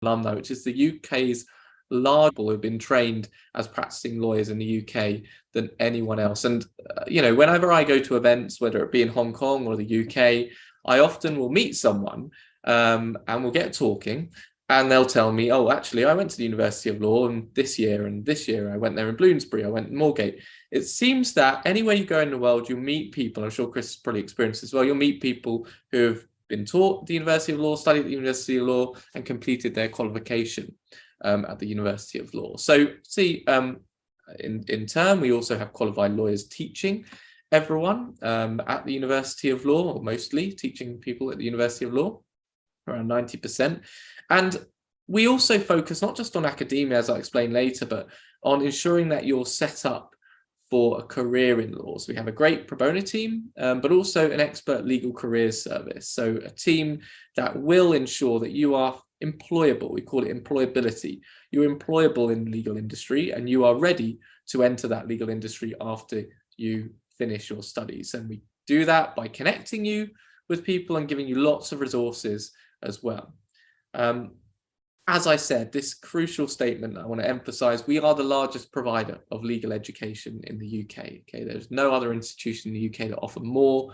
Alumni, which is the UK's largest people who have been trained as practicing lawyers in the UK than anyone else. And, you know, whenever I go to events, whether it be in Hong Kong or the UK, I often will meet someone and we'll get talking. And they'll tell me, oh, actually, I went to the University of Law and this year I went there in Bloomsbury, I went in Moorgate. It seems that anywhere you go in the world, you'll meet people, I'm sure Chris has probably experienced as well, you'll meet people who have been taught at the University of Law, studied at the University of Law, and completed their qualification at the University of Law. So see, in turn, we also have qualified lawyers teaching everyone at the University of Law, or mostly teaching people at the University of Law, around 90%. And we also focus not just on academia, as I'll explain later, but on ensuring that you're set up for a career in law. So we have a great pro bono team, but also an expert legal careers service. So a team that will ensure that you are employable. We call it employability. You're employable in the legal industry and you are ready to enter that legal industry after you finish your studies. And we do that by connecting you with people and giving you lots of resources as well. As I said, this crucial statement I want to emphasize, we are the largest provider of legal education in the UK. Okay, there's no other institution in the UK that offer more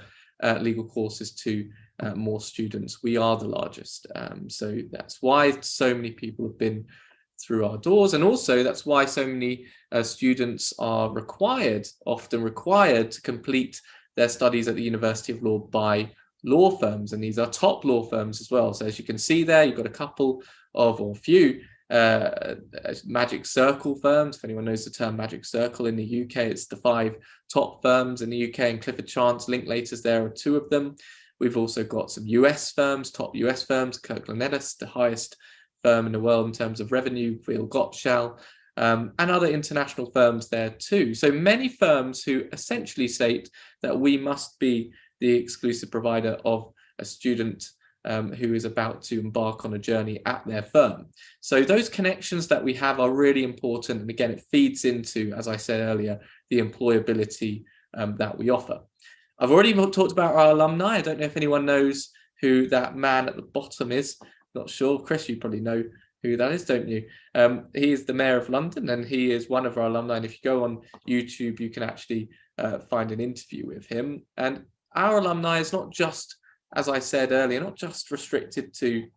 legal courses to more students. We are the largest. So that's why so many people have been through our doors. And also that's why so many students are often required to complete their studies at the University of Law by law firms, and these are top law firms as well. So as you can see there, you've got a couple of, or a few magic circle firms. If anyone knows the term magic circle in the UK, it's the 5 top firms in the UK, and Clifford Chance Linklaters there are 2 of them. We've also got some US firms, top US firms, Kirkland Ellis, the highest firm in the world in terms of revenue, Veal Gottschall, and other international firms there too. So many firms who essentially state that we must be the exclusive provider of a student who is about to embark on a journey at their firm. So those connections that we have are really important. And again, it feeds into, as I said earlier, the employability that we offer. I've already talked about our alumni. I don't know if anyone knows who that man at the bottom is. Not sure. Chris, you probably know who that is, don't you? He is the Mayor of London, and he is one of our alumni. And if you go on YouTube, you can actually find an interview with him. And our alumni is not just, as I said earlier, not just restricted to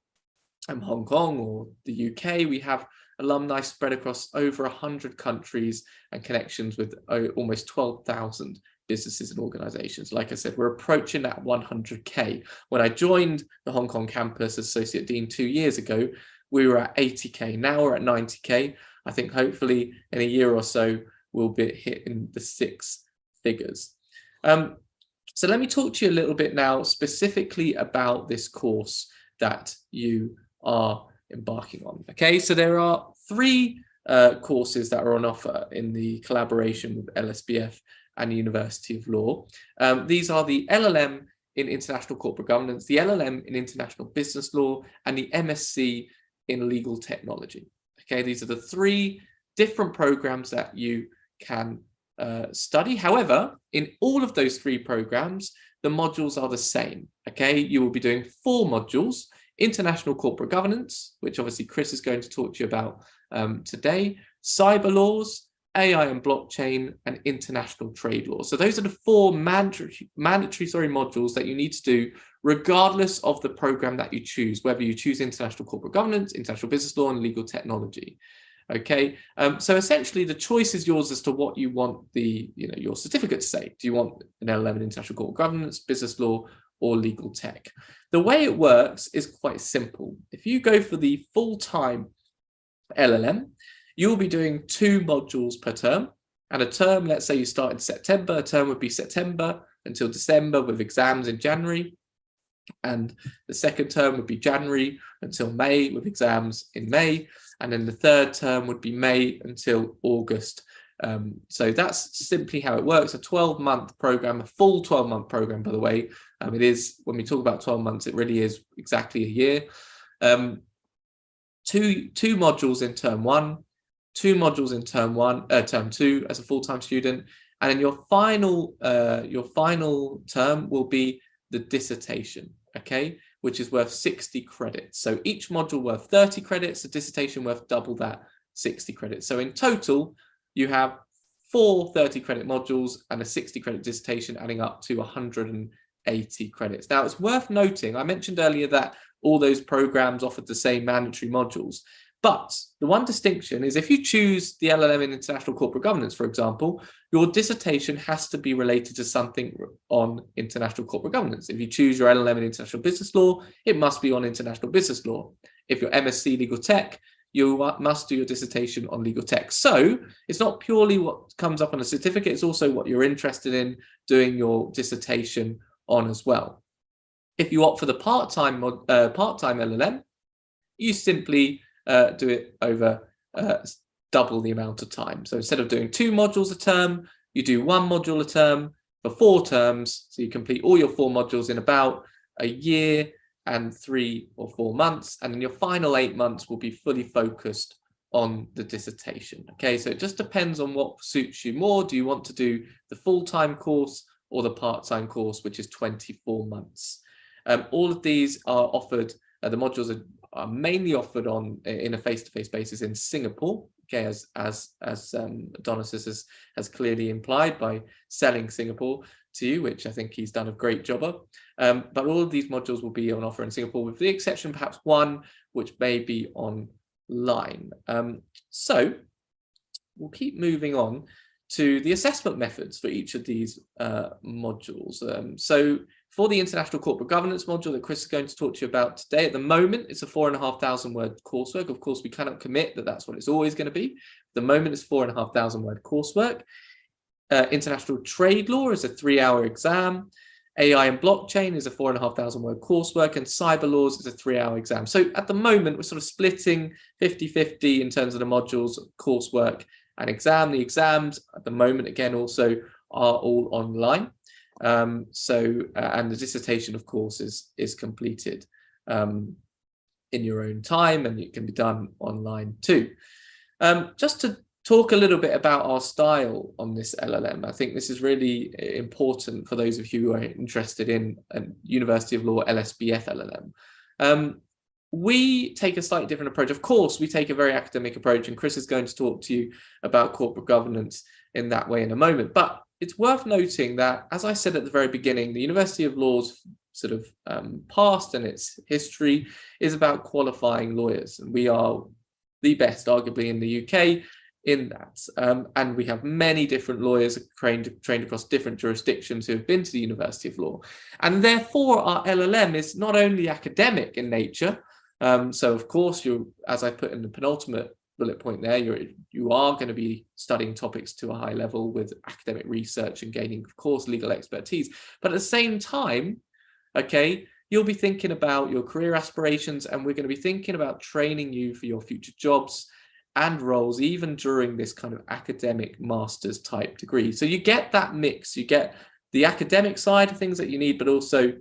Hong Kong or the UK. We have alumni spread across over 100 countries and connections with almost 12,000 businesses and organizations. Like I said, we're approaching that 100K. When I joined the Hong Kong campus as Associate Dean 2 years ago, we were at 80K. Now we're at 90K. I think hopefully in a year or so, we'll be hitting the 6 figures. So let me talk to you a little bit now specifically about this course that you are embarking on. Okay, so there are 3 courses that are on offer in the collaboration with LSBF and the University of Law. These are the LLM in International Corporate Governance, the LLM in International Business Law, and the MSc in Legal Technology. Okay, these are the 3 different programs that you can study. However, in all of those 3 programs, the modules are the same. Okay, you will be doing 4 modules: International Corporate Governance, which obviously Chris is going to talk to you about today, Cyber Laws, AI and Blockchain, and International Trade Law. So those are the 4 mandatory modules that you need to do regardless of the program that you choose, whether you choose International Corporate Governance, International Business Law, and Legal Technology. Okay, so essentially the choice is yours as to what you want your certificate to say. Do you want an LLM in International Corporate Governance, Business Law, or Legal Tech? The way it works is quite simple. If you go for the full-time LLM, you'll be doing 2 modules per term, and a term, let's say you start in September, a term would be September until December with exams in January, and the second term would be January until May with exams in May, and then the third term would be May until August. So that's simply how it works. A 12-month program, a full 12-month program, by the way. It is, when we talk about 12 months, it really is exactly a year. 2 modules in term 1, 2 modules in term 2 as a full-time student, and then your final term will be the dissertation. Okay, which is worth 60 credits. So each module worth 30 credits, a dissertation worth double that, 60 credits. So in total, you have 4 30-credit modules and a 60-credit dissertation, adding up to 180 credits. Now, it's worth noting, I mentioned earlier that all those programs offered the same mandatory modules. But the one distinction is if you choose the LLM in International Corporate Governance, for example, your dissertation has to be related to something on international corporate governance. If you choose your LLM in International Business Law, it must be on international business law. If you're MSc Legal Tech, you must do your dissertation on legal tech. So it's not purely what comes up on a certificate, it's also what you're interested in doing your dissertation on as well. If you opt for the part-time LLM, you simply do it over double the amount of time. So instead of doing 2 modules a term, you do 1 module a term for 4 terms. So you complete all your 4 modules in about a year and 3 or 4 months. And then your final 8 months will be fully focused on the dissertation. Okay, so it just depends on what suits you more. Do you want to do the full-time course or the part-time course, which is 24 months? All of these are offered, the modules are mainly offered in a face-to-face basis in Singapore, okay, as Adonis has clearly implied by selling Singapore to you, which I think he's done a great job of. But all of these modules will be on offer in Singapore, with the exception perhaps one which may be online. So we'll keep moving on to the assessment methods for each of these modules. So for the International Corporate Governance module that Chris is going to talk to you about today, at the moment, it's a 4,500 word coursework. Of course, we cannot commit that that's what it's always going to be. At the moment, it's 4,500 word coursework. International Trade Law is a 3-hour exam. AI and Blockchain is a 4,500 word coursework, and Cyber Laws is a 3-hour exam. So at the moment, we're sort of splitting 50-50 in terms of the modules, coursework and exam. The exams at the moment, again, also are all online. And the dissertation, of course, is completed in your own time, and it can be done online too. Just to talk a little bit about our style on this LLM, I think this is really important for those of you who are interested in a University of Law LSBF LLM. We take a slightly different approach. Of course, we take a very academic approach, and Chris is going to talk to you about corporate governance in that way in a moment. But it's worth noting that, as I said at the very beginning, the University of Law's sort of past and its history is about qualifying lawyers. And we are the best, arguably, in the UK in that. And we have many different lawyers trained across different jurisdictions who have been to the University of Law. And therefore, our LLM is not only academic in nature. So, of course, as I put in the penultimate bullet point there, you are going to be studying topics to a high level with academic research and gaining, of course, legal expertise. But at the same time, okay, you'll be thinking about your career aspirations, and we're going to be thinking about training you for your future jobs and roles, even during this kind of academic master's type degree. So you get that mix. You get the academic side of things that you need, but also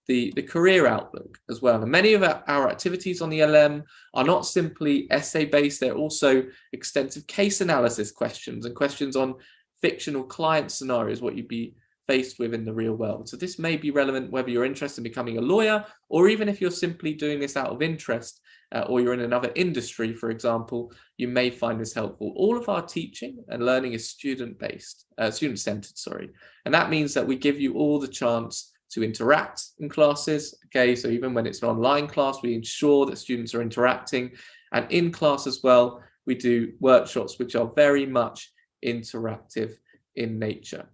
the career outlook as well. And many of our activities on the LM are not simply essay-based, they're also extensive case analysis questions and questions on fictional client scenarios, what you'd be faced with in the real world. So this may be relevant whether you're interested in becoming a lawyer, or even if you're simply doing this out of interest, or you're in another industry, for example, you may find this helpful. All of our teaching and learning is student-centered, sorry. And that means that we give you all the chance to interact in classes. Okay, so even when it's an online class, we ensure that students are interacting. And in class as well, we do workshops which are very much interactive in nature.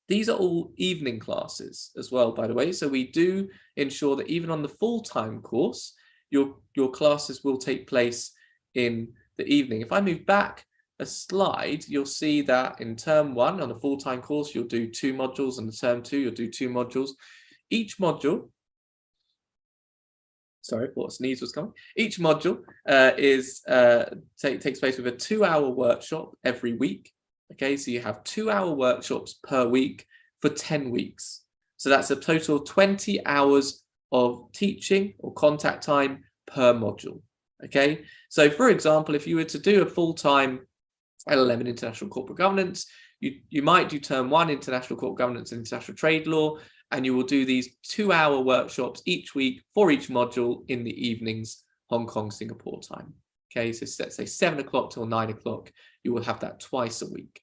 These are all evening classes as well, by the way. So we do ensure that even on the full-time course, your classes will take place in the evening. If I move back a slide, you'll see that in term 1 on a full-time course, you'll do 2 modules, and in term 2, you'll do 2 modules. Each module, sorry, I thought a sneeze was coming. Each module takes place with a 2-hour workshop every week. Okay, so you have 2-hour workshops per week for 10 weeks. So that's a total of 20 hours of teaching or contact time per module. Okay, so for example, if you were to do a full-time LLM in International Corporate Governance, you might do term 1 International Corporate Governance and International Trade Law, and you will do these 2-hour workshops each week for each module in the evenings, Hong Kong, Singapore time. Okay, so let's say 7 o'clock till 9 o'clock, you will have that twice a week.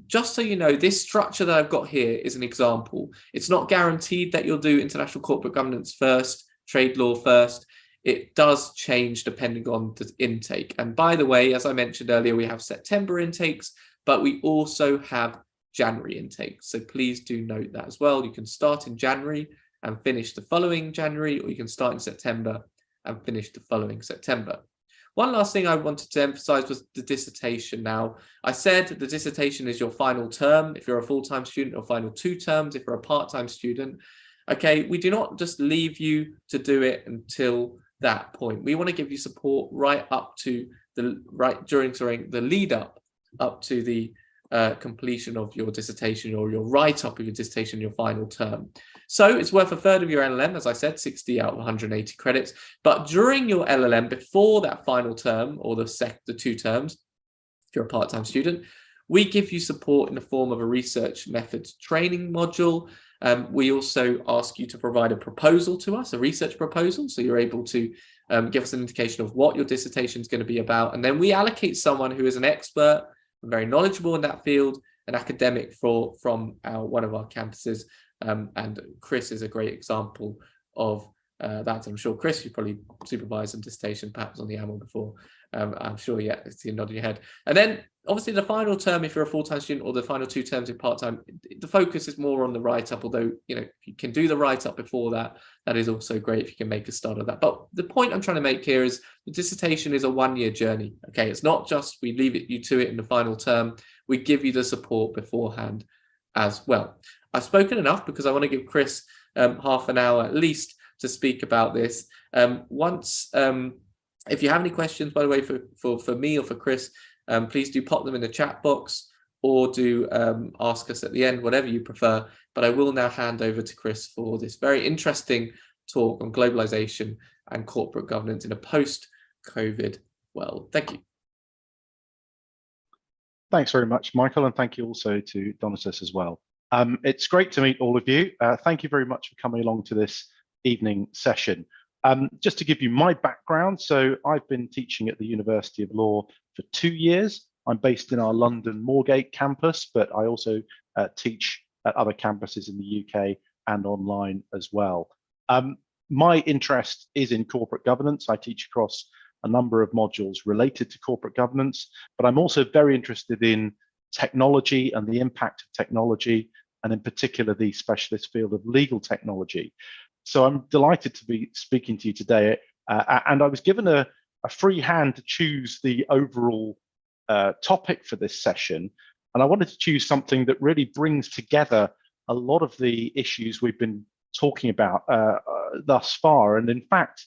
Just so you know, this structure that I've got here is an example. It's not guaranteed that you'll do international corporate governance first, trade law first. It does change depending on the intake. And by the way, as I mentioned earlier, we have September intakes, but we also have January intakes. So please do note that as well. You can start in January and finish the following January, or you can start in September and finish the following September. One last thing I wanted to emphasize was the dissertation. Now, I said the dissertation is your final term if you're a full-time student, or final 2 terms if you're a part-time student. Okay, we do not just leave you to do it until that point. We want to give you support right up to the during the lead up to the completion of your dissertation, or your write-up of your dissertation, your final term. So it's worth a third of your LLM, as I said, 60 out of 180 credits. But during your LLM, before that final term, or the 2 terms, if you're a part-time student, we give you support in the form of a research methods training module. We also ask you to provide a proposal to us, a research proposal, so you're able to give us an indication of what your dissertation is going to be about. And then we allocate someone who is an expert, very knowledgeable in that field, an academic from one of our campuses. And Chris is a great example of that. I'm sure, Chris, you probably supervised some dissertation perhaps on the AML before. I'm sure, yeah, I see you nodding your head. And then obviously the final term, if you're a full-time student, or the final 2 terms in part-time, the focus is more on the write-up, although, you know, if you can do the write-up before that, that is also great if you can make a start of that. But the point I'm trying to make here is the dissertation is a 1-year journey. Okay, it's not just we leave you to it in the final term. We give you the support beforehand as well. I've spoken enough because I want to give Chris half an hour at least to speak about this. If you have any questions, by the way, for me or for Chris, please do pop them in the chat box, or do ask us at the end, whatever you prefer. But I will now hand over to Chris for this very interesting talk on globalization and corporate governance in a post-COVID world. Thank you. Thanks very much, Michael, and thank you also to Donatus as well. It's great to meet all of you. Thank you very much for coming along to this evening session. Just to give you my background, so I've been teaching at the University of Law for 2 years. I'm based in our London Moorgate campus, but I also teach at other campuses in the UK and online as well. My interest is in corporate governance. I teach across a number of modules related to corporate governance, but I'm also very interested in technology and the impact of technology, and in particular the specialist field of legal technology. So I'm delighted to be speaking to you today, and I was given a free hand to choose the overall topic for this session, and I wanted to choose something that really brings together a lot of the issues we've been talking about thus far. And in fact,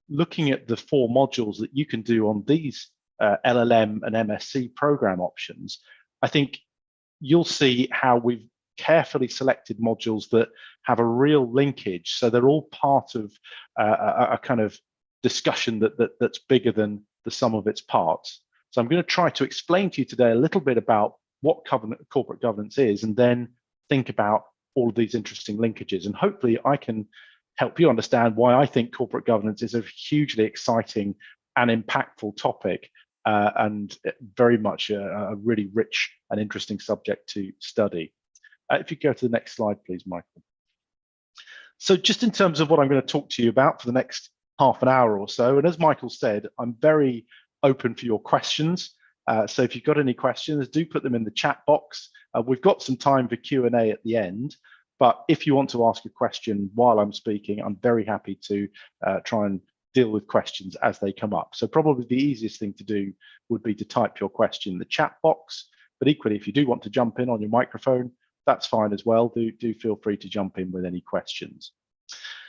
looking at the 4 modules that you can do on these LLM and MSc program options, I think you'll see how we've carefully selected modules that have a real linkage. So they're all part of a kind of discussion that's bigger than the sum of its parts. So I'm going to try to explain to you today a little bit about what corporate governance is, and then think about all of these interesting linkages. And hopefully I can help you understand why I think corporate governance is a hugely exciting and impactful topic, and very much a really rich and interesting subject to study. If you go to the next slide, please, Michael. So just in terms of what I'm going to talk to you about for the next half an hour or so, and as Michael said, I'm very open for your questions. So if you've got any questions, do put them in the chat box. We've got some time for Q&A at the end, but if you want to ask a question while I'm speaking, I'm very happy to try and deal with questions as they come up. So probably the easiest thing to do would be to type your question in the chat box, but equally, if you do want to jump in on your microphone, that's fine as well. Do feel free to jump in with any questions.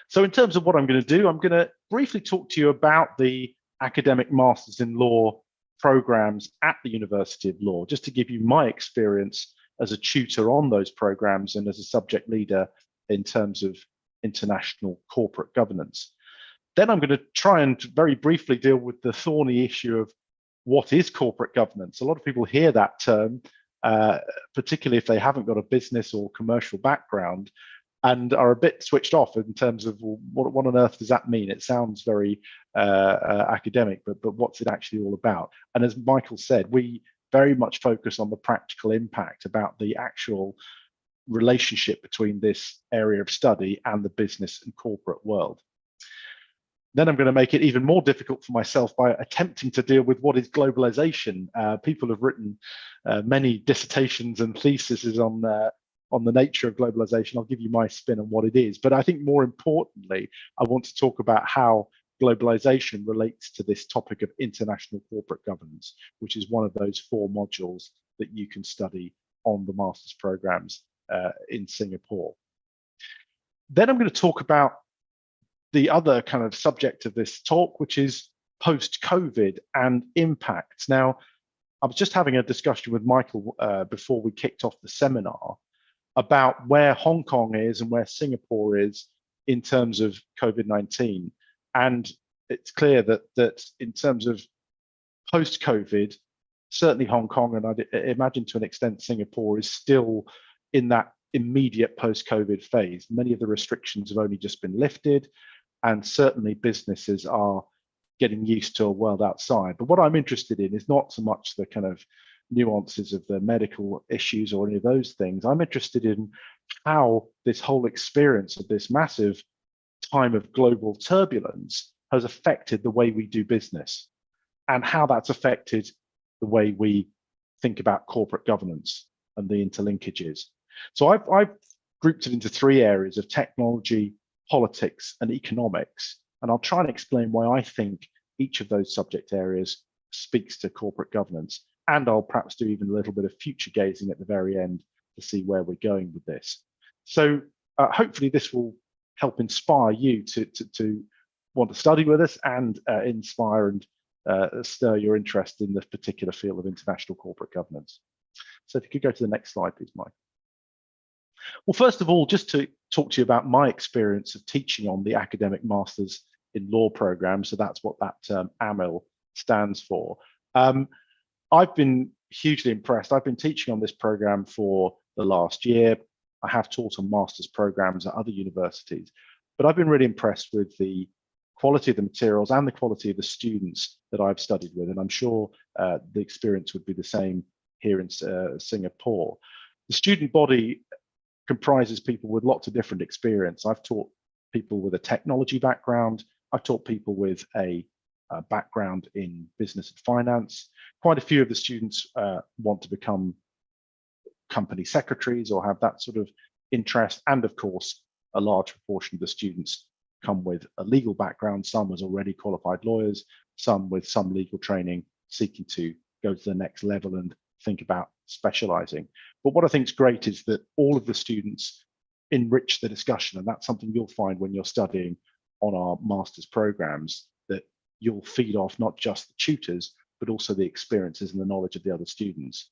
So in terms of what I'm going to do, I'm going to briefly talk to you about the academic Masters in Law programs at the University of Law, just to give you my experience as a tutor on those programs and as a subject leader in terms of international corporate governance. Then I'm going to try and very briefly deal with the thorny issue of what is corporate governance. A lot of people hear that term, particularly if they haven't got a business or commercial background, and are a bit switched off in terms of, well, what on earth does that mean? It sounds very academic, but what's it actually all about? And as Michael said, we very much focus on the practical impact, about the actual relationship between this area of study and the business and corporate world. Then I'm going to make it even more difficult for myself by attempting to deal with what is globalization. People have written many dissertations and theses on the nature of globalization. I'll give you my spin on what it is. But I think more importantly, I want to talk about how globalization relates to this topic of international corporate governance, which is one of those 4 modules that you can study on the master's programs in Singapore. Then I'm going to talk about the other kind of subject of this talk, which is post-COVID and impacts. Now, I was just having a discussion with Michael before we kicked off the seminar about where Hong Kong is and where Singapore is in terms of COVID-19. And it's clear that in terms of post-COVID, certainly Hong Kong, and I'd imagine to an extent Singapore, is still in that immediate post-COVID phase. Many of the restrictions have only just been lifted, and certainly businesses are getting used to a world outside. But what I'm interested in is not so much the kind of nuances of the medical issues or any of those things. I'm interested in how this whole experience of this massive time of global turbulence has affected the way we do business, and how that's affected the way we think about corporate governance and the interlinkages. So I've grouped it into 3 areas of technology, politics, and economics. And I'll try and explain why I think each of those subject areas speaks to corporate governance. And I'll perhaps do even a little bit of future gazing at the very end to see where we're going with this. So hopefully this will help inspire you to want to study with us, and inspire and stir your interest in this particular field of international corporate governance. So if you could go to the next slide, please, Mike. Well, first of all, just to talk to you about my experience of teaching on the academic Masters in Law program. So that's what that AMIL stands for. I've been hugely impressed. I've been teaching on this program for the last year. I have taught on Masters programs at other universities, but I've been really impressed with the quality of the materials and the quality of the students that I've studied with. And I'm sure the experience would be the same here in Singapore. The student body comprises people with lots of different experience. I've taught people with a technology background. I've taught people with a background in business and finance. Quite a few of the students want to become company secretaries or have that sort of interest. And of course, a large proportion of the students come with a legal background, some as already qualified lawyers, some with some legal training, seeking to go to the next level and think about specializing. But what I think is great is that all of the students enrich the discussion, and that's something you'll find when you're studying on our master's programs, that you'll feed off not just the tutors, but also the experiences and the knowledge of the other students.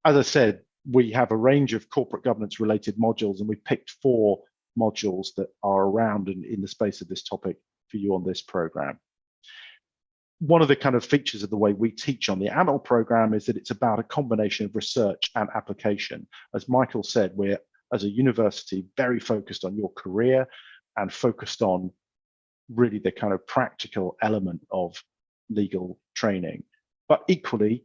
As I said, we have a range of corporate governance related modules, and we've picked 4 modules that are around and in the space of this topic for you on this program. One of the kind of features of the way we teach on the AMIL program is that it's about a combination of research and application. As Michael said, we're, as a university, very focused on your career and focused on really the kind of practical element of legal training. But equally,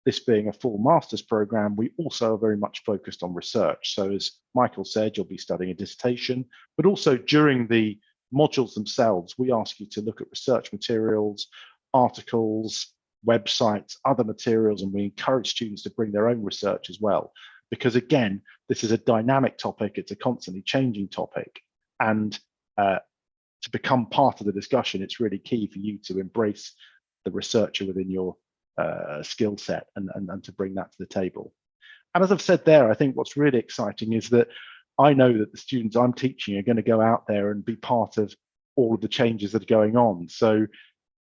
this being a full master's program, we also are very much focused on research. So as Michael said, you'll be studying a dissertation, but also during the modules themselves, we ask you to look at research materials, articles, websites, other materials, and we encourage students to bring their own research as well. Because again, this is a dynamic topic, it's a constantly changing topic. And to become part of the discussion, it's really key for you to embrace the researcher within your skill set and to bring that to the table. And as I've said there, I think what's really exciting is that I know that the students I'm teaching are going to go out there and be part of all of the changes that are going on. So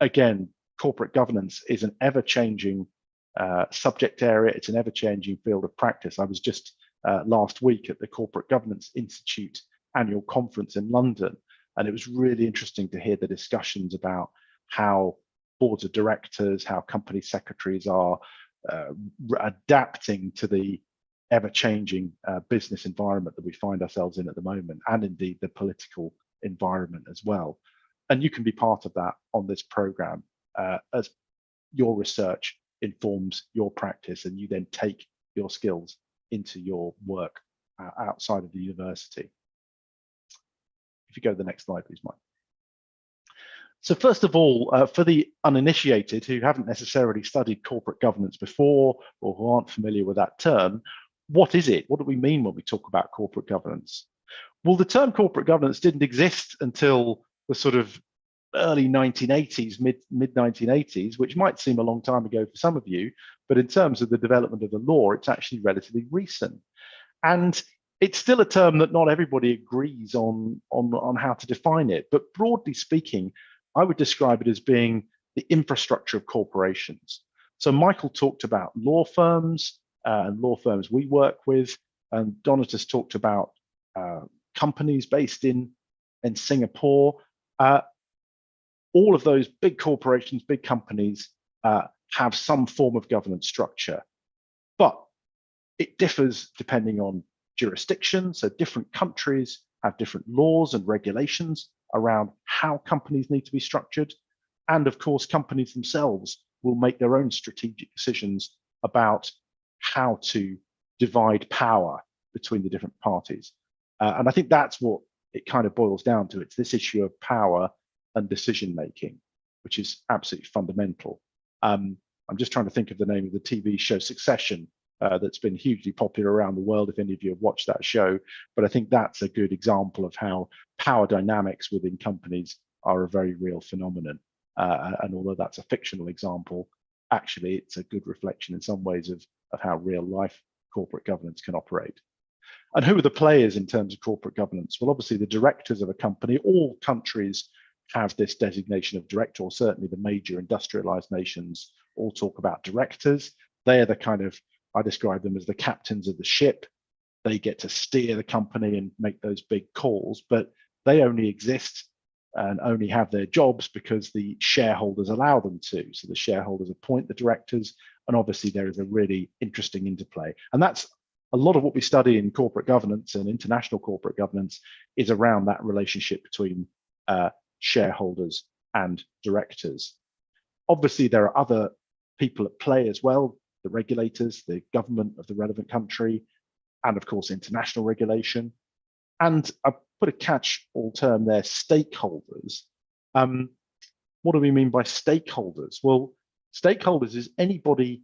again, corporate governance is an ever-changing subject area. It's an ever-changing field of practice. I was just last week at the Corporate Governance Institute annual conference in London, and it was really interesting to hear the discussions about how boards of directors, how company secretaries are adapting to the ever-changing business environment that we find ourselves in at the moment, and indeed the political environment as well. And you can be part of that on this program as your research informs your practice, and you then take your skills into your work outside of the university. If you go to the next slide, please, Mike. So first of all, for the uninitiated who haven't necessarily studied corporate governance before, or who aren't familiar with that term, what is it? What do we mean when we talk about corporate governance? Well, the term corporate governance didn't exist until the sort of early 1980s, mid 1980s, which might seem a long time ago for some of you, but in terms of the development of the law, it's actually relatively recent. And it's still a term that not everybody agrees on how to define it. But broadly speaking, I would describe it as being the infrastructure of corporations. So Michael talked about law firms and law firms we work with, and Donatus talked about companies based in Singapore. All of those big corporations, big companies have some form of governance structure, but it differs depending on jurisdiction. So different countries have different laws and regulations around how companies need to be structured. And of course, companies themselves will make their own strategic decisions about how to divide power between the different parties. And I think that's what it kind of boils down to. It's this issue of power and decision making, which is absolutely fundamental. I'm just trying to think of the name of the TV show Succession, that's been hugely popular around the world, if any of you have watched that show. But I think that's a good example of how power dynamics within companies are a very real phenomenon. And although that's a fictional example, actually it's a good reflection in some ways of how real life corporate governance can operate. And who are the players in terms of corporate governance? Well, obviously the directors of a company. All countries have this designation of director, or certainly the major industrialized nations all talk about directors. They are the kind of, I describe them as the captains of the ship. They get to steer the company and make those big calls, but they only exist and only have their jobs because the shareholders allow them to. So the shareholders appoint the directors, and obviously there is a really interesting interplay. And that's a lot of what we study in corporate governance and international corporate governance is around that relationship between shareholders and directors. Obviously, there are other people at play as well, the regulators, the government of the relevant country, and of course, international regulation. And I put a catch-all term there, stakeholders. What do we mean by stakeholders? Well, stakeholders is anybody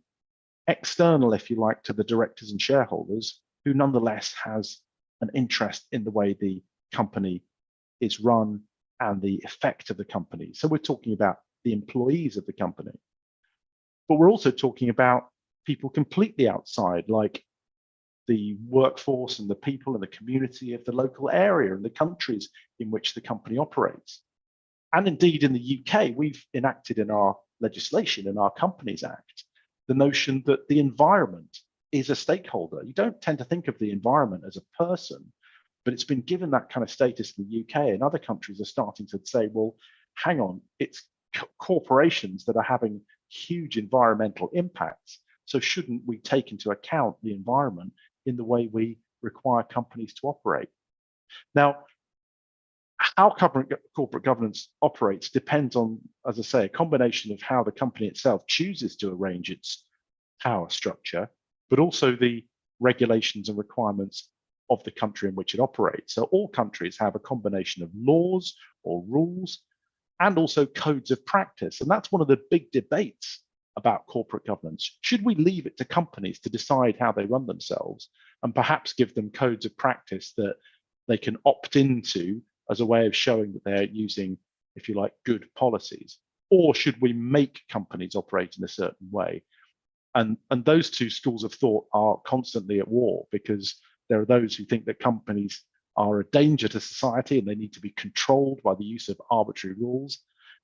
external, if you like, to the directors and shareholders who nonetheless has an interest in the way the company is run and the effect of the company. So we're talking about the employees of the company, but we're also talking about people completely outside, like the workforce and the people and the community of the local area and the countries in which the company operates. And indeed, in the UK, we've enacted in our legislation, in our Companies Act, the notion that the environment is a stakeholder. You don't tend to think of the environment as a person, but it's been given that kind of status in the UK, and other countries are starting to say, well, hang on, it's corporations that are having huge environmental impacts. So shouldn't we take into account the environment in the way we require companies to operate? Now, how corporate governance operates depends on, as I say, a combination of how the company itself chooses to arrange its power structure, but also the regulations and requirements of the country in which it operates. So all countries have a combination of laws or rules and also codes of practice. And that's one of the big debates about corporate governance. Should we leave it to companies to decide how they run themselves and perhaps give them codes of practice that they can opt into as a way of showing that they're using, if you like, good policies? Or should we make companies operate in a certain way? And those two schools of thought are constantly at war, because there are those who think that companies are a danger to society and they need to be controlled by the use of arbitrary rules.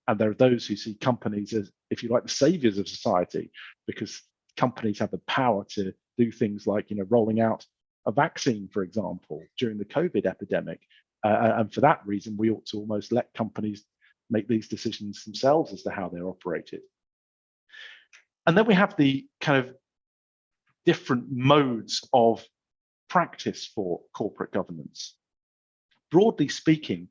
And there are those who see companies as, if you like, the saviors of society, because companies have the power to do things like, rolling out a vaccine, for example, during the COVID epidemic. And for that reason, we ought to almost let companies make these decisions themselves as to how they're operated. And then we have the kind of different modes of practice for corporate governance. Broadly speaking,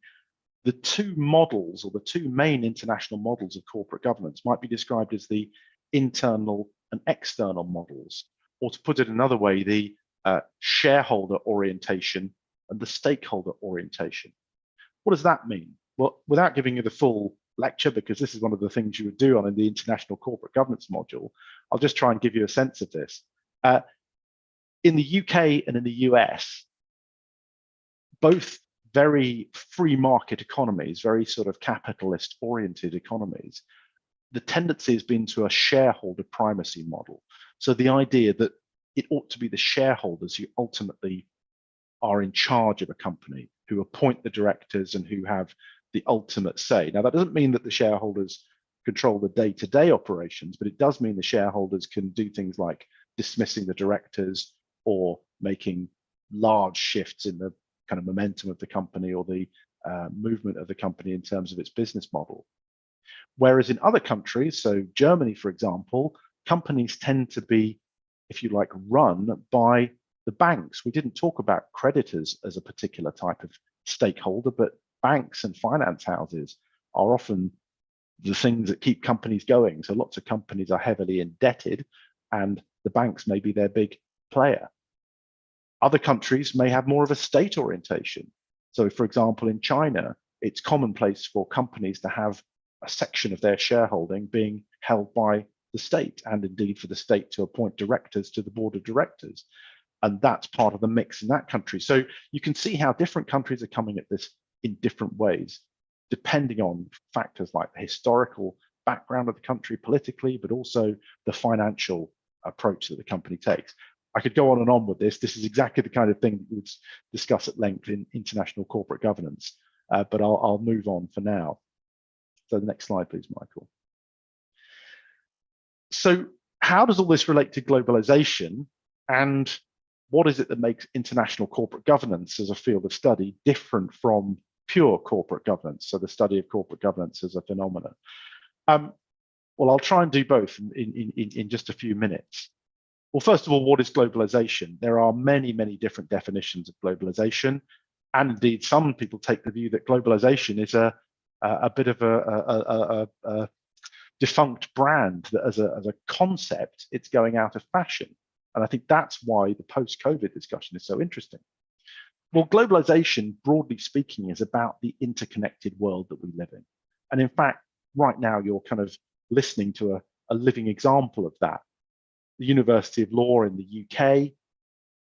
the two models, or the two main international models of corporate governance, might be described as the internal and external models, or to put it another way, the shareholder orientation and the stakeholder orientation. What does that mean? Well, without giving you the full lecture, because this is one of the things you would do on in the international corporate governance module, I'll just try and give you a sense of this. In the UK and in the US, both very free market economies, very sort of capitalist oriented economies, the tendency has been to a shareholder primacy model. So the idea that it ought to be the shareholders who ultimately are in charge of a company, who appoint the directors and who have the ultimate say. Now, that doesn't mean that the shareholders control the day-to-day operations, but it does mean the shareholders can do things like dismissing the directors or making large shifts in the kind of momentum of the company or the movement of the company in terms of its business model. Whereas in other countries, so Germany, for example, companies tend to be, if you like, run by the banks. We didn't talk about creditors as a particular type of stakeholder, but banks and finance houses are often the things that keep companies going. So lots of companies are heavily indebted and the banks may be their big player. Other countries may have more of a state orientation. So for example, in China, it's commonplace for companies to have a section of their shareholding being held by the state, and indeed for the state to appoint directors to the board of directors. And that's part of the mix in that country. So you can see how different countries are coming at this in different ways, depending on factors like the historical background of the country politically, but also the financial approach that the company takes. I could go on and on with this. This is exactly the kind of thing that we would discuss at length in international corporate governance, but I'll move on for now. So the next slide, please, Michael. So how does all this relate to globalization, and what is it that makes international corporate governance as a field of study different from pure corporate governance, so the study of corporate governance as a phenomenon? Well, I'll try and do both in just a few minutes. Well, first of all, what is globalization? There are many, many different definitions of globalization, and indeed some people take the view that globalization is a bit of a defunct brand, that as a concept, it's going out of fashion. And I think that's why the post-COVID discussion is so interesting. Well, globalization, broadly speaking, is about the interconnected world that we live in. And in fact, right now, you're kind of listening to a living example of that. The University of Law in the UK,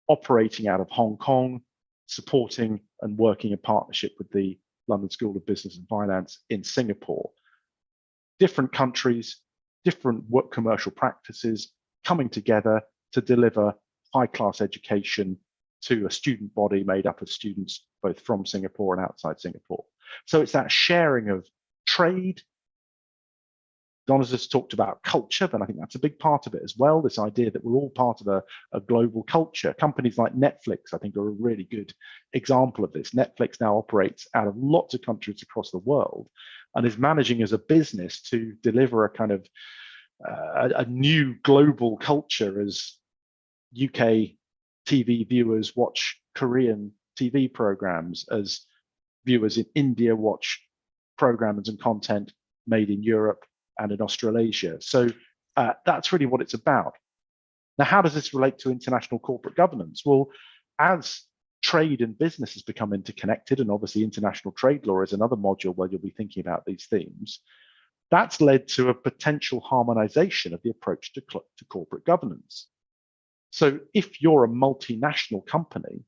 operating out of Hong Kong, supporting and working in partnership with the London School of Business and Finance in Singapore. Different countries, different work commercial practices coming together to deliver high-class education to a student body made up of students both from Singapore and outside Singapore. So it's that sharing of trade. Donna's just talked about culture, but I think that's a big part of it as well, this idea that we're all part of a global culture. Companies like Netflix, I think, are a really good example of this. Netflix now operates out of lots of countries across the world and is managing as a business to deliver a kind of a new global culture as UK TV viewers watch Korean TV programs, as viewers in India watch programs and content made in Europe and in Australasia. So that's really what it's about. Now, how does this relate to international corporate governance? Well, as trade and business has become interconnected, and obviously international trade law is another module where you'll be thinking about these themes, that's led to a potential harmonization of the approach to corporate governance. So if you're a multinational company,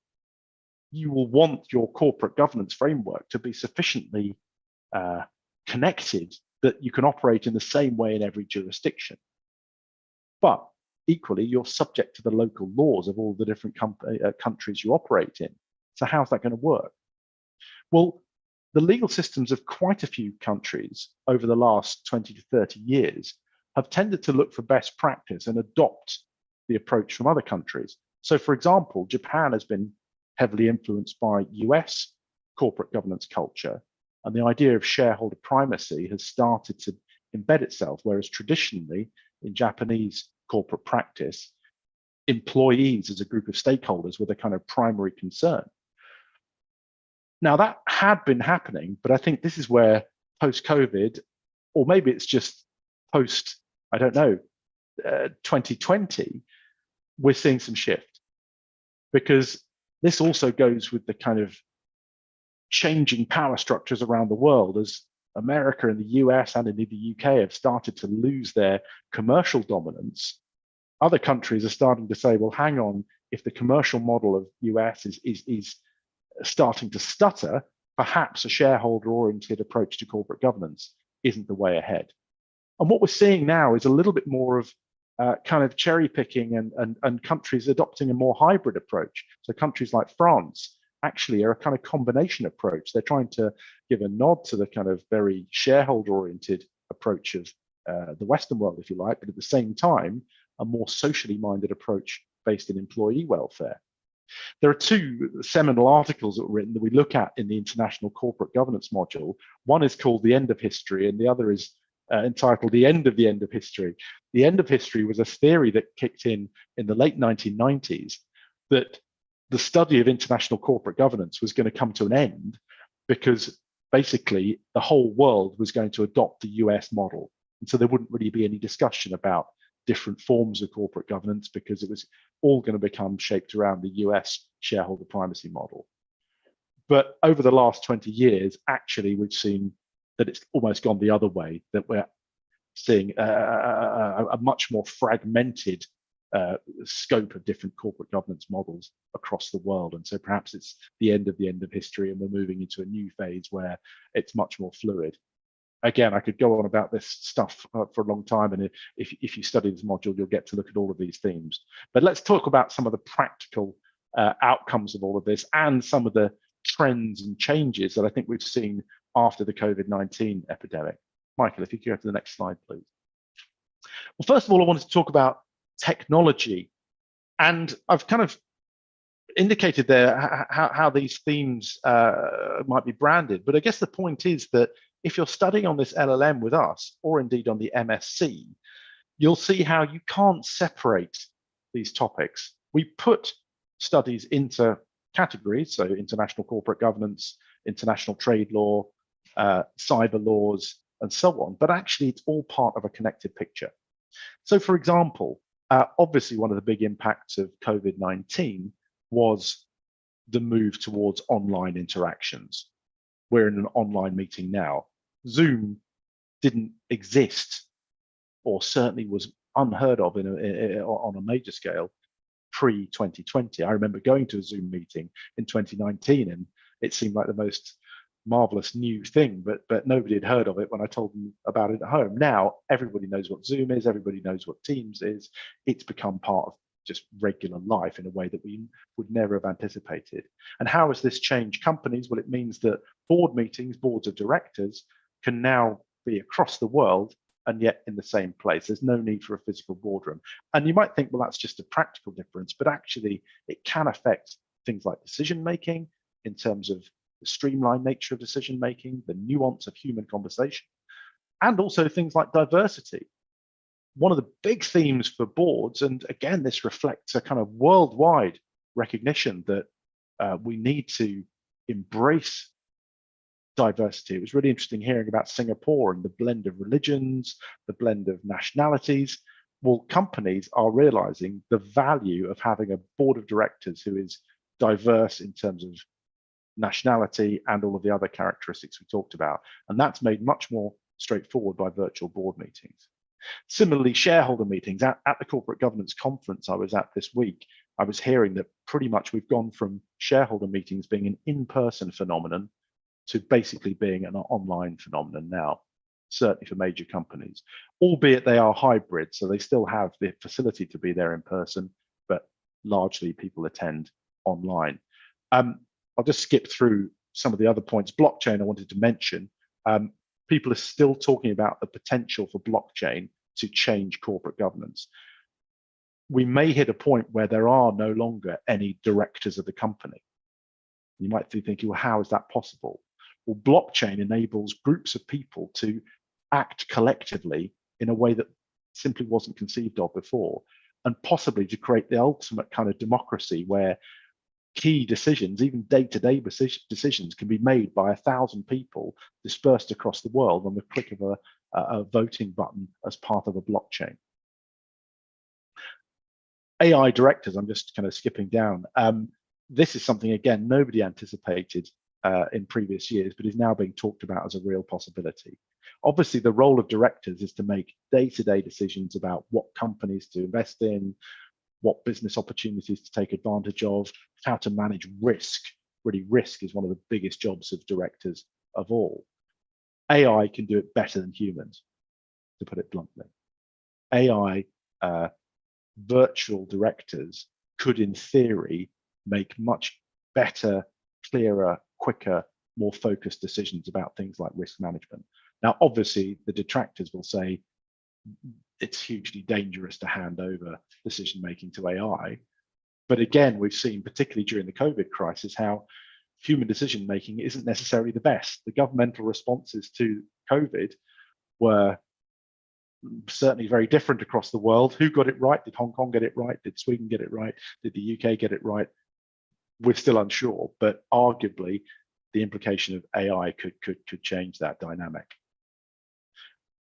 you will want your corporate governance framework to be sufficiently connected that you can operate in the same way in every jurisdiction. But equally, you're subject to the local laws of all the different countries you operate in. So how's that going to work? Well, the legal systems of quite a few countries over the last 20 to 30 years have tended to look for best practice and adopt the approach from other countries. So for example, Japan has been heavily influenced by US corporate governance culture, and the idea of shareholder primacy has started to embed itself, whereas traditionally in Japanese corporate practice, employees as a group of stakeholders were the kind of primary concern. Now, that had been happening, but I think this is where post-COVID, or maybe it's just post, I don't know, 2020, we're seeing some shift, because this also goes with the kind of changing power structures around the world as America and the US and indeed the UK have started to lose their commercial dominance. Other countries are starting to say, well, hang on, if the commercial model of US is starting to stutter, perhaps a shareholder-oriented approach to corporate governance isn't the way ahead. And what we're seeing now is a little bit more of kind of cherry picking and countries adopting a more hybrid approach. So countries like France actually are a kind of combination approach. They're trying to give a nod to the kind of very shareholder-oriented approach of the Western world, if you like, but at the same time, a more socially minded approach based in employee welfare. There are two seminal articles that were written that we look at in the International Corporate Governance module. One is called The End of History, and the other is entitled The End of History. The End of History was a theory that kicked in the late 1990s, that the study of international corporate governance was going to come to an end because basically the whole world was going to adopt the US model. And so there wouldn't really be any discussion about different forms of corporate governance because it was all going to become shaped around the US shareholder primacy model. But over the last 20 years, actually, we've seen that it's almost gone the other way, that we're seeing a much more fragmented scope of different corporate governance models across the world. And so perhaps it's the end of history, and we're moving into a new phase where it's much more fluid. Again, I could go on about this stuff for a long time, and if you study this module, you'll get to look at all of these themes. But let's talk about some of the practical outcomes of all of this and some of the trends and changes that I think we've seen after the COVID-19 epidemic. Michael, if you could go to the next slide, please. Well, first of all, I wanted to talk about technology, and I've kind of indicated there how these themes might be branded, but I guess the point is that if you're studying on this LLM with us, or indeed on the MSc, you'll see how you can't separate these topics. We put studies into categories, so international corporate governance, international trade law, cyber laws, and so on, but actually it's all part of a connected picture. So for example, obviously one of the big impacts of COVID-19 was the move towards online interactions. We're in an online meeting now. Zoom didn't exist, or certainly was unheard of on a major scale pre-2020. I remember going to a Zoom meeting in 2019, and it seemed like the most marvelous new thing, but nobody had heard of it when I told them about it at home. Now everybody knows what Zoom is, everybody knows what Teams is. It's become part of just regular life in a way that we would never have anticipated. And how has this changed companies? Well, it means that board meetings, boards of directors, can now be across the world and yet in the same place. There's no need for a physical boardroom. And you might think, well, that's just a practical difference, but actually it can affect things like decision making in terms of the streamlined nature of decision making, the nuance of human conversation, and also things like diversity. One of the big themes for boards, and again, this reflects a kind of worldwide recognition that we need to embrace diversity. It was really interesting hearing about Singapore and the blend of religions, the blend of nationalities. Well, companies are realizing the value of having a board of directors who is diverse in terms of nationality and all of the other characteristics we talked about. And that's made much more straightforward by virtual board meetings. Similarly, shareholder meetings. At the corporate governance conference I was at this week, I was hearing that pretty much we've gone from shareholder meetings being an in-person phenomenon to basically being an online phenomenon now, certainly for major companies, albeit they are hybrid, so they still have the facility to be there in person, but largely people attend online. I'll just skip through some of the other points. Blockchain I wanted to mention. People are still talking about the potential for blockchain to change corporate governance. We may hit a point where there are no longer any directors of the company. You might be thinking, well, how is that possible? Well, blockchain enables groups of people to act collectively in a way that simply wasn't conceived of before. and possibly to create the ultimate kind of democracy where key decisions, even day-to-day decisions, can be made by 1,000 people dispersed across the world on the click of a voting button as part of a blockchain. AI directors, I'm just kind of skipping down. This is something, again, nobody anticipated in previous years, but is now being talked about as a real possibility. Obviously, the role of directors is to make day-to-day decisions about what companies to invest in, what business opportunities to take advantage of, how to manage risk. Really, risk is one of the biggest jobs of directors of all. AI can do it better than humans, to put it bluntly. AI virtual directors could, in theory, make much better, clearer, quicker, more focused decisions about things like risk management. Now, obviously, the detractors will say it's hugely dangerous to hand over decision making to AI. But again, we've seen, particularly during the COVID crisis, how human decision making isn't necessarily the best. The governmental responses to COVID were certainly very different across the world. Who got it right? Did Hong Kong get it right? Did Sweden get it right? Did the UK get it right? We're still unsure, but arguably the implication of AI could change that dynamic.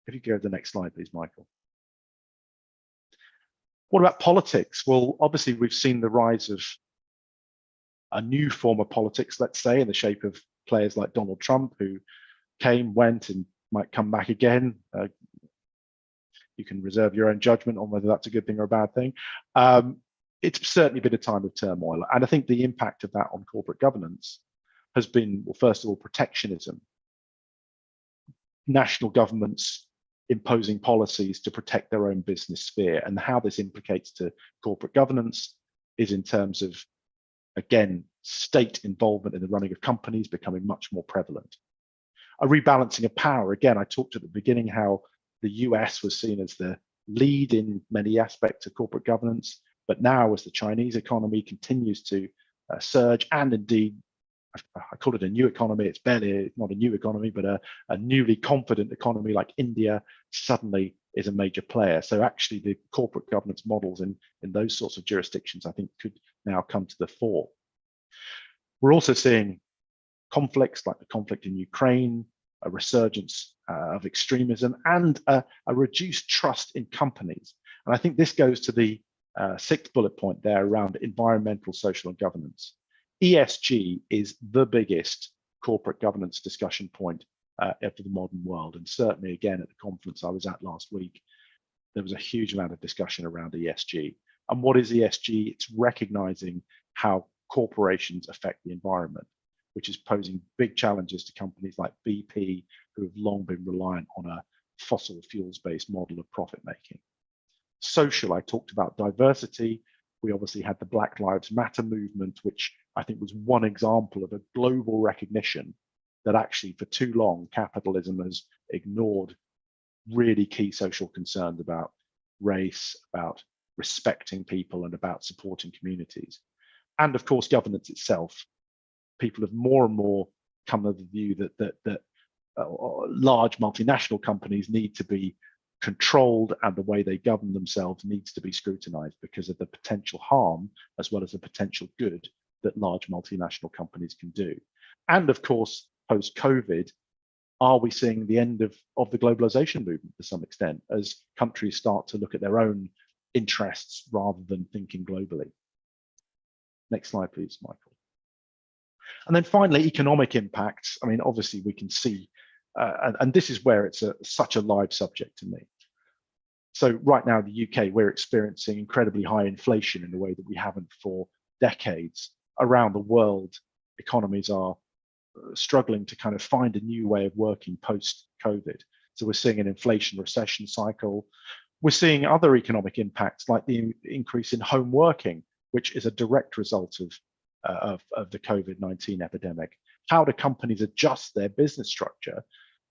If you go to the next slide, please, Michael. What about politics? Well, obviously, we've seen the rise of a new form of politics, let's say, in the shape of players like Donald Trump, who came, went, and might come back again. You can reserve your own judgment on whether that's a good thing or a bad thing. It's certainly been a time of turmoil. And I think the impact of that on corporate governance has been, well, first of all, protectionism. National governments imposing policies to protect their own business sphere, and how this implicates to corporate governance is in terms of, again, state involvement in the running of companies becoming much more prevalent. A rebalancing of power. Again, I talked at the beginning how the US was seen as the lead in many aspects of corporate governance, but now as the Chinese economy continues to surge, and indeed, I call it a new economy, it's barely not a new economy, but a newly confident economy like India suddenly is a major player. So actually the corporate governance models in those sorts of jurisdictions, I think, could now come to the fore. We're also seeing conflicts like the conflict in Ukraine, a resurgence of extremism, and a reduced trust in companies. And I think this goes to the sixth bullet point there around environmental, social, and governance. ESG is the biggest corporate governance discussion point of the modern world. And certainly, again, at the conference I was at last week, there was a huge amount of discussion around ESG. And what is ESG? It's recognizing how corporations affect the environment, which is posing big challenges to companies like BP, who have long been reliant on a fossil fuels-based model of profit making. Social, I talked about diversity. We obviously had the Black Lives Matter movement, which I think was one example of a global recognition that actually for too long, capitalism has ignored really key social concerns about race, about respecting people, and about supporting communities. And of course, governance itself. People have more and more come to the view that large multinational companies need to be controlled, and the way they govern themselves needs to be scrutinized because of the potential harm as well as the potential good that large multinational companies can do. And of course, post-COVID, are we seeing the end of the globalization movement to some extent as countries start to look at their own interests rather than thinking globally? Next slide, please, Michael. And then finally, economic impacts. I mean, obviously we can see, and this is where it's such a live subject to me. So right now in the UK, we're experiencing incredibly high inflation in a way that we haven't for decades. Around the world, economies are struggling to kind of find a new way of working post-COVID. So we're seeing an inflation recession cycle. We're seeing other economic impacts like the increase in home working, which is a direct result of the COVID-19 epidemic. How do companies adjust their business structure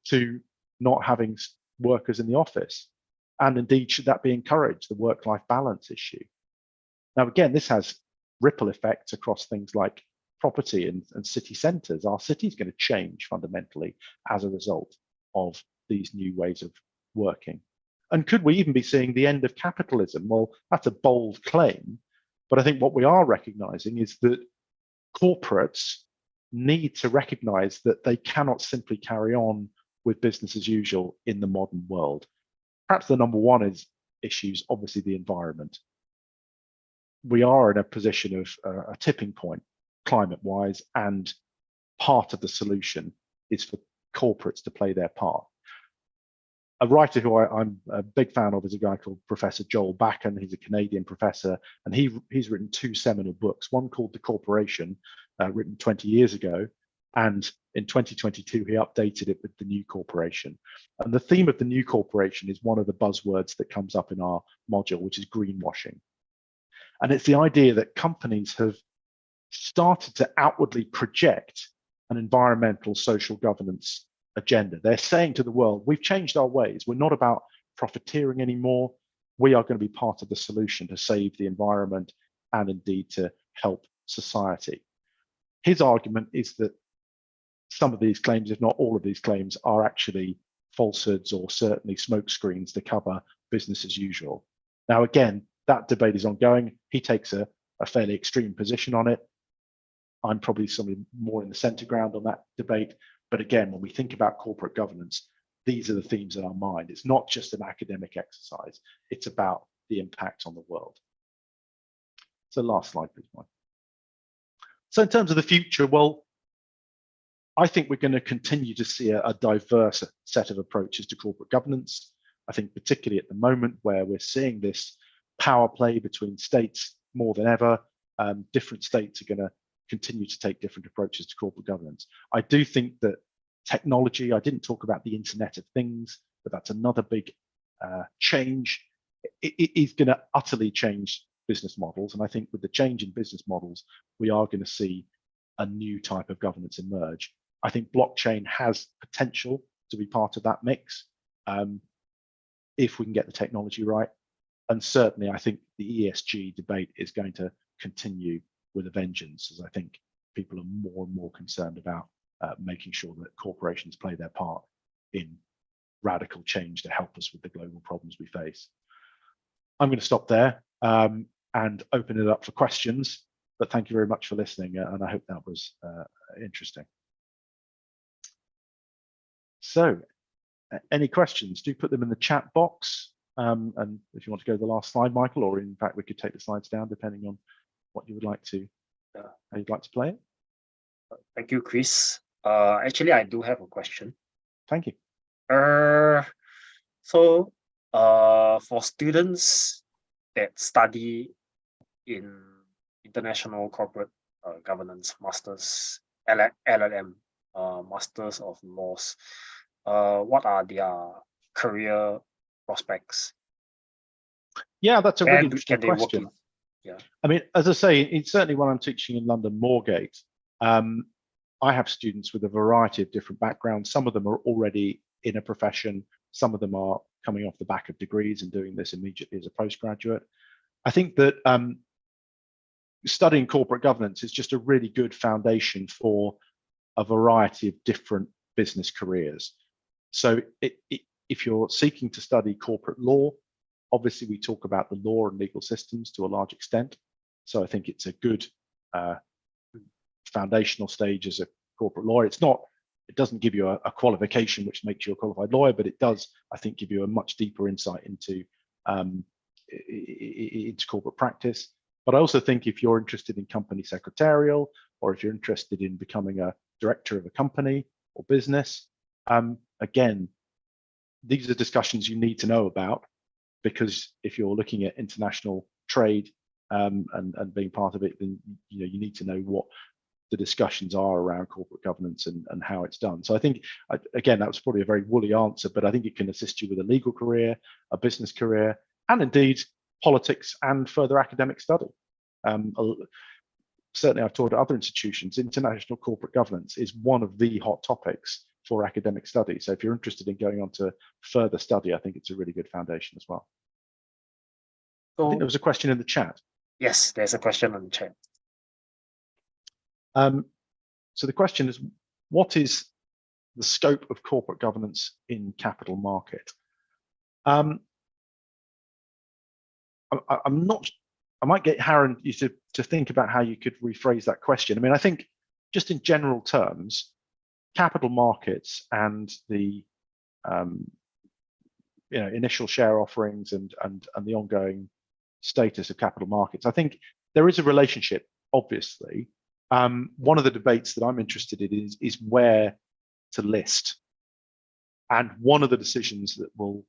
to not having workers in the office? And indeed, should that be encouraged, the work-life balance issue? Now, again, this has ripple effects across things like property and city centres. Our city is going to change fundamentally as a result of these new ways of working. And could we even be seeing the end of capitalism? Well, that's a bold claim. But I think what we are recognizing is that corporates need to recognize that they cannot simply carry on with business as usual in the modern world. Perhaps the number one issue is obviously the environment. We are in a position of a tipping point climate-wise, and part of the solution is for corporates to play their part. A writer who I'm a big fan of is a guy called Professor Joel Bakan. He's a Canadian professor, and he's written two seminal books, one called The Corporation, written 20 years ago, and in 2022, he updated it with The New Corporation. And the theme of The New Corporation is one of the buzzwords that comes up in our module, which is greenwashing. And it's the idea that companies have started to outwardly project an environmental, social governance agenda. They're saying to the world, we've changed our ways. We're not about profiteering anymore. We are going to be part of the solution to save the environment and indeed to help society. His argument is that some of these claims, if not all of these claims, are actually falsehoods or certainly smokescreens to cover business as usual. Now, again, that debate is ongoing. He takes a fairly extreme position on it. I'm probably somebody more in the center ground on that debate. But again, when we think about corporate governance, these are the themes in our mind. It's not just an academic exercise. It's about the impact on the world. So last slide, please, Mike. So in terms of the future, well, I think we're going to continue to see a diverse set of approaches to corporate governance. I think particularly at the moment where we're seeing this power play between states more than ever, different states are going to continue to take different approaches to corporate governance. I do think that technology, I didn't talk about the Internet of Things, but that's another big change. It is going to utterly change business models. And I think with the change in business models, we are going to see a new type of governance emerge. I think blockchain has potential to be part of that mix if we can get the technology right. And certainly, I think the ESG debate is going to continue with a vengeance, as I think people are more and more concerned about making sure that corporations play their part in radical change to help us with the global problems we face. I'm going to stop there and open it up for questions, but thank you very much for listening, and I hope that was interesting. So, any questions, do put them in the chat box. And if you want to go to the last slide, Michael, or in fact, we could take the slides down depending on what you would like to, how you'd like to play it. Thank you, Chris. Actually, I do have a question. Thank you. So for students that study in international corporate governance, masters, LLM, masters of laws, what are their career prospects? Yeah, that's a really interesting question. Yeah. I mean, as I say, it's certainly when I'm teaching in London Moorgate, I have students with a variety of different backgrounds. Some of them are already in a profession. Some of them are coming off the back of degrees and doing this immediately as a postgraduate. I think that studying corporate governance is just a really good foundation for a variety of different business careers. So if you're seeking to study corporate law, obviously we talk about the law and legal systems to a large extent. So I think it's a good foundational stage as a corporate lawyer. It doesn't give you a qualification which makes you a qualified lawyer, but it does, I think, give you a much deeper insight into corporate practice. But I also think if you're interested in company secretarial, or if you're interested in becoming a director of a company or business, again, these are discussions you need to know about, because if you're looking at international trade and being part of it, then you need to know what the discussions are around corporate governance and how it's done. So I think, again, that was probably a very woolly answer, but I think it can assist you with a legal career, a business career, and indeed politics and further academic study. Certainly, I've taught at other institutions, international corporate governance is one of the hot topics for academic study. So if you're interested in going on to further study, I think it's a really good foundation as well. So, I think there was a question in the chat. Yes, there's a question in the chat. So the question is, what is the scope of corporate governance in capital market? I'm not. I might get Harren you to think about how you could rephrase that question. I mean, I think just in general terms, capital markets and the initial share offerings and the ongoing status of capital markets, I think there is a relationship, obviously. One of the debates that I'm interested in is where to list. And one of the decisions that will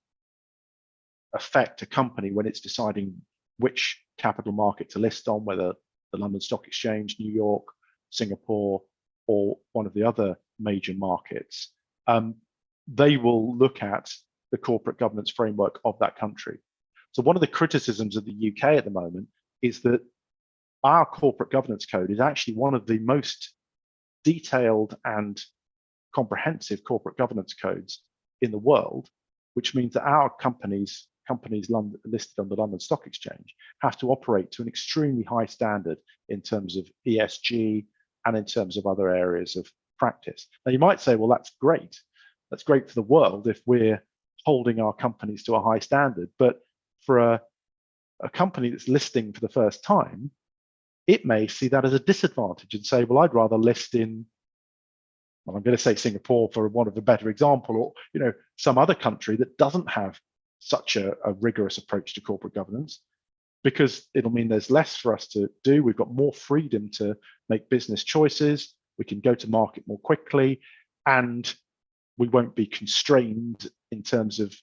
affect a company when it's deciding which capital market to list on, whether the London Stock Exchange, New York, Singapore, or one of the other major markets, they will look at the corporate governance framework of that country. So one of the criticisms of the UK at the moment is that our corporate governance code is actually one of the most detailed and comprehensive corporate governance codes in the world, which means that our companies listed on the London Stock Exchange have to operate to an extremely high standard in terms of ESG and in terms of other areas of practice. Now, you might say, well, that's great. That's great for the world if we're holding our companies to a high standard. But for a company that's listing for the first time, it may see that as a disadvantage and say, well, I'd rather list in, well, I'm going to say Singapore for want of a better example, or some other country that doesn't have such a rigorous approach to corporate governance, because it'll mean there's less for us to do. We've got more freedom to make business choices. We can go to market more quickly, and we won't be constrained in terms of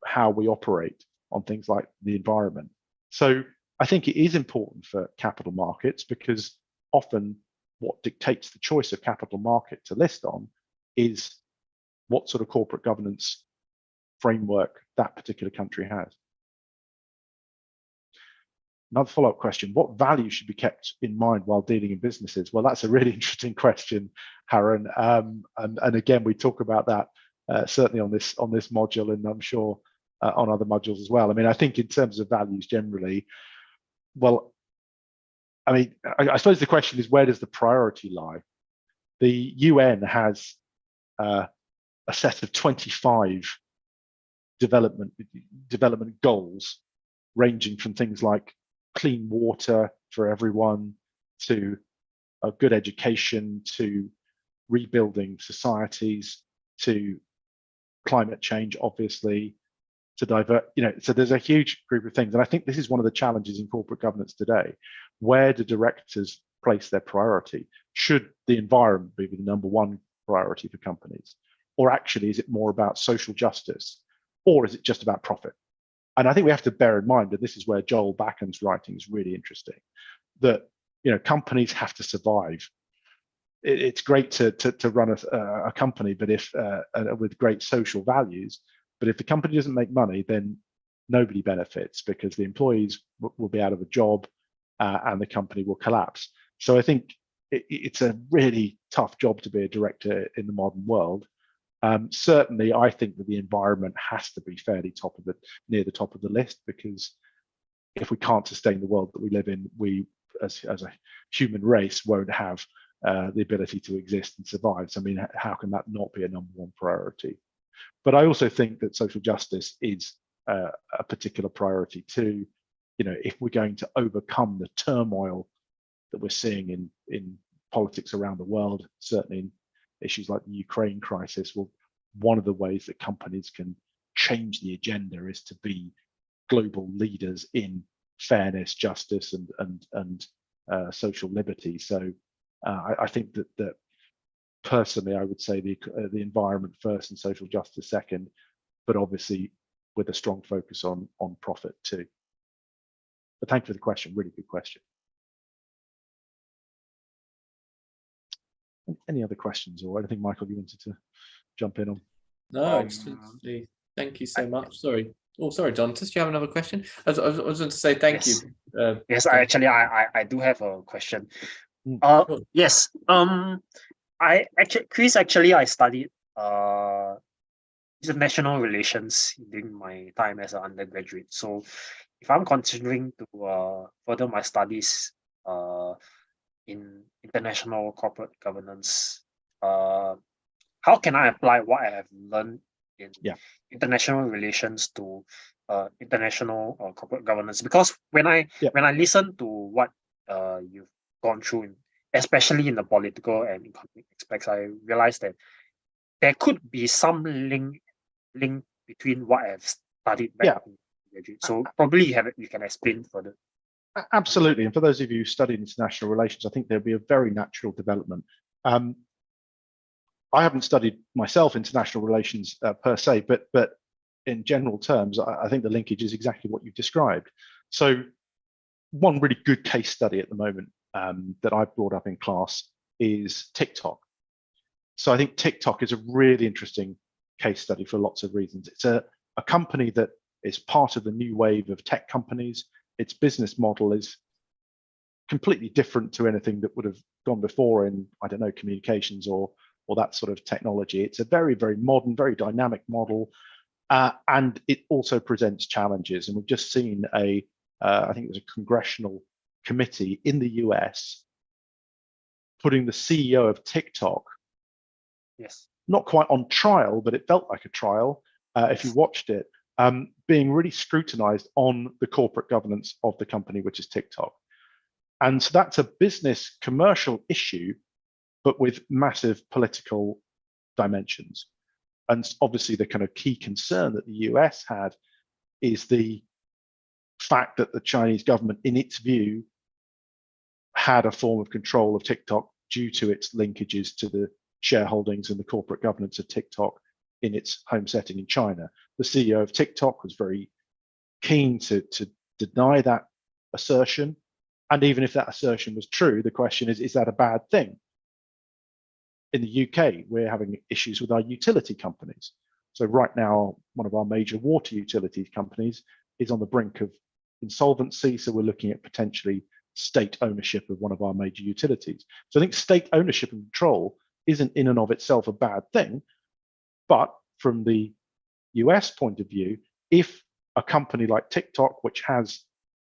how we operate on things like the environment. So I think it is important for capital markets, because often what dictates the choice of capital market to list on is what sort of corporate governance framework that particular country has. Another follow-up question: what value should be kept in mind while dealing in businesses? Well, that's a really interesting question, Harren. And again, we talk about that certainly on this module, and I'm sure on other modules as well. I mean, I think in terms of values generally, well, I mean, I suppose the question is, where does the priority lie? The UN has a set of 25 development goals, ranging from things like clean water for everyone, to a good education, to rebuilding societies, to climate change, obviously, to divert, so there's a huge group of things. And I think this is one of the challenges in corporate governance today. Where do directors place their priority? Should the environment be the number one priority for companies? Or actually, is it more about social justice? Or is it just about profit? And I think we have to bear in mind that this is where Joel Backen's writing is really interesting, that companies have to survive. It's great to run a company, but if with great social values, but if the company doesn't make money, then nobody benefits, because the employees will be out of a job and the company will collapse. So I think it's a really tough job to be a director in the modern world. Certainly, I think that the environment has to be fairly near the top of the list, because if we can't sustain the world that we live in, we as a human race won't have the ability to exist and survive. So I mean, how can that not be a number one priority? But I also think that social justice is a particular priority too. If we're going to overcome the turmoil that we're seeing in politics around the world, certainly in issues like the Ukraine crisis, well, one of the ways that companies can change the agenda is to be global leaders in fairness, justice, and social liberty. So I think that personally, I would say the environment first and social justice second, but obviously with a strong focus on profit too. But thank you for the question. Really good question. Any other questions or anything, Michael, you wanted to jump in on? No, thank you so much. Sorry. Oh, sorry, John. Did you have another question? I was going to say thank you. Yes, I do have a question. Yes. Chris, I studied international relations during my time as an undergraduate. So if I'm considering to further my studies in international corporate governance, how can I apply what I have learned in Yeah. international relations to international corporate governance. Because when I listen to what you've gone through, especially in the political and economic aspects, I realized that there could be some link between what I've studied back in graduate. So probably you can explain further. Absolutely. And for those of you who studied international relations, I think there'll be a very natural development. I haven't studied myself international relations per se, but in general terms, I think the linkage is exactly what you've described. So one really good case study at the moment that I've brought up in class is TikTok. So I think TikTok is a really interesting case study for lots of reasons. It's a company that is part of the new wave of tech companies. Its business model is completely different to anything that would have gone before in, I don't know, communications or that sort of technology. It's a very, very modern, very dynamic model, and it also presents challenges. And we've just seen I think it was a congressional committee in the US putting the CEO of TikTok, not quite on trial, but it felt like a trial if you watched it, being really scrutinized on the corporate governance of the company, which is TikTok. And so that's a business commercial issue, but with massive political dimensions. And obviously the kind of key concern that the US had is the fact that the Chinese government, in its view, had a form of control of TikTok due to its linkages to the shareholdings and the corporate governance of TikTok in its home setting in China. The CEO of TikTok was very keen to deny that assertion. And even if that assertion was true, the question is that a bad thing? In the UK, we're having issues with our utility companies. So right now, one of our major water utility companies is on the brink of insolvency. So we're looking at potentially state ownership of one of our major utilities. So I think state ownership and control isn't in and of itself a bad thing. But from the US point of view, if a company like TikTok, which has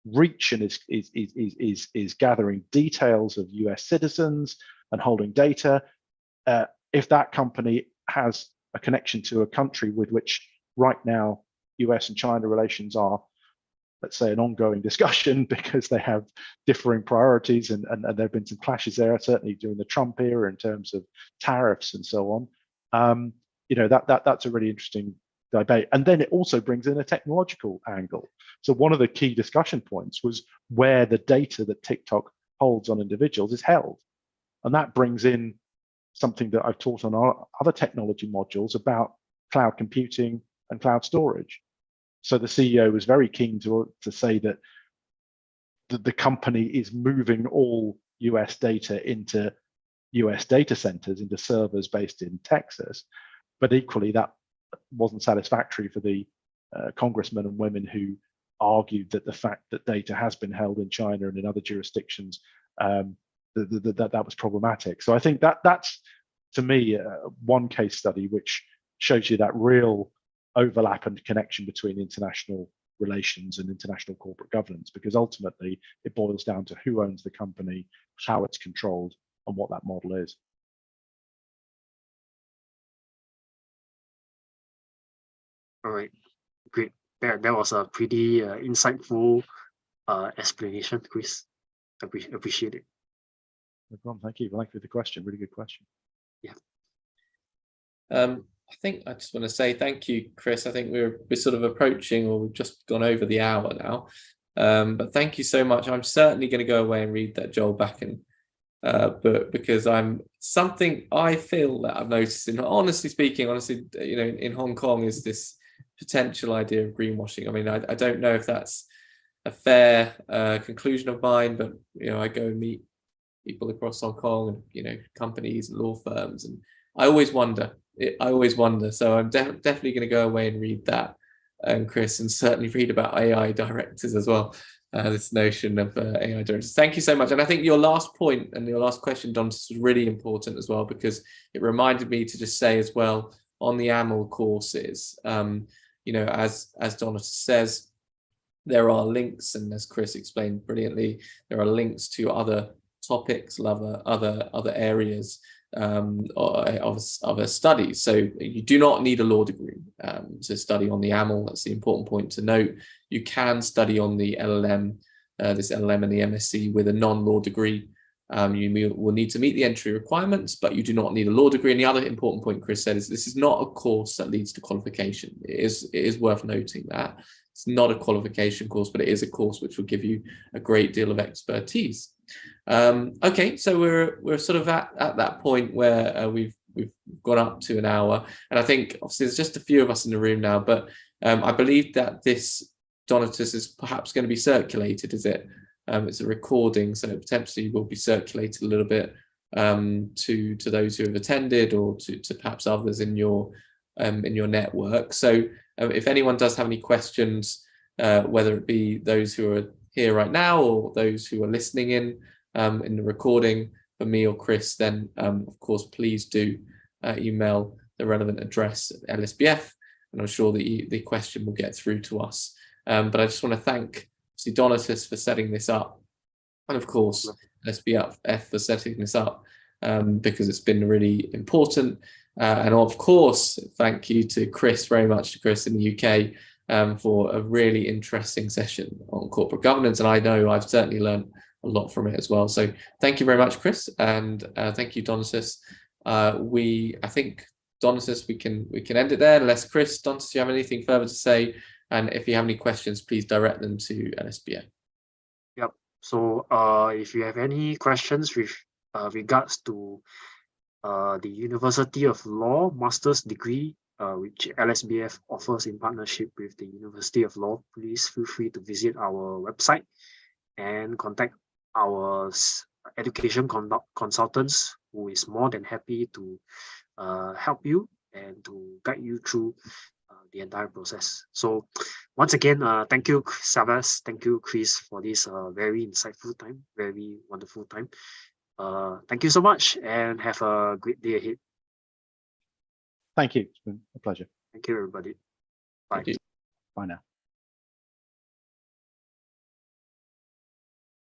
reach and is gathering details of US citizens and holding data, if that company has a connection to a country with which right now US and China relations are, let's say, an ongoing discussion because they have differing priorities and there have been some clashes there, certainly during the Trump era in terms of tariffs and so on. That's a really interesting debate. And then it also brings in a technological angle. So one of the key discussion points was where the data that TikTok holds on individuals is held. And that brings in something that I've taught on our other technology modules about cloud computing and cloud storage. So the CEO was very keen to say that the company is moving all US data into US data centers, into servers based in Texas. But equally, that wasn't satisfactory for the congressmen and women who argued that the fact that data has been held in China and in other jurisdictions, that was problematic. So I think that's, to me, one case study which shows you that real overlap and connection between international relations and international corporate governance, because ultimately it boils down to who owns the company, how it's controlled, and what that model is. All right, great. That was a pretty insightful explanation, Chris. Appreciate it. No problem. Thank you. Thank you for the question. Really good question. Yeah. I think I just want to say thank you, Chris. I think we're sort of approaching, or we've just gone over the hour now. But thank you so much. I'm certainly going to go away and read that Joel Bakken book, because something I feel that I've noticed, honestly speaking, in Hong Kong, is this potential idea of greenwashing. I mean, I don't know if that's a fair conclusion of mine, but I go and meet people across Hong Kong and companies and law firms, and I always wonder. So I'm definitely going to go away and read that, Chris, and certainly read about AI directors as well. This notion of AI directors. Thank you so much. And I think your last point and your last question, Don, was really important as well, because it reminded me to just say as well, on the AML courses, as Donatus says, there are links, and as Chris explained brilliantly, there are links to other topics, other areas of a study. So you do not need a law degree to study on the AML. That's the important point to note. You can study on the LLM, this LLM and the MSc with a non-law degree. You will need to meet the entry requirements, but you do not need a law degree. And the other important point Chris said is this is not a course that leads to qualification. It is worth noting that. It's not a qualification course, but it is a course which will give you a great deal of expertise. Okay, so we're sort of at that point where we've gone up to an hour, and I think obviously there's just a few of us in the room now, but I believe that this Donatus is perhaps going to be circulated, is it? It's a recording, so it potentially will be circulated a little bit to those who have attended, or to perhaps others in your network. So if anyone does have any questions, whether it be those who are here right now or those who are listening in the recording for me or Chris, then of course please do email the relevant address at LSBF, and I'm sure that the question will get through to us. But I just want to thank Donatus for setting this up, and of course LSBF for setting this up, because it's been really important. And of course, thank you to Chris, very much to Chris in the UK, for a really interesting session on corporate governance. And I know I've certainly learned a lot from it as well. So thank you very much, Chris, and thank you, Donatus. I think, Donatus, we can end it there, unless Chris, Donatus, you have anything further to say? And if you have any questions, please direct them to LSBF. Yep. So if you have any questions with regards to the University of Law master's degree, which LSBF offers in partnership with the University of Law, please feel free to visit our website and contact our education consultants, who is more than happy to help you and to guide you through the entire process. So once again, thank you, Savas, thank you, Chris, for this very insightful time, very wonderful time. Thank you so much, and have a great day ahead. Thank you. It's been a pleasure. Thank you, everybody. Bye. Thank you. Bye now.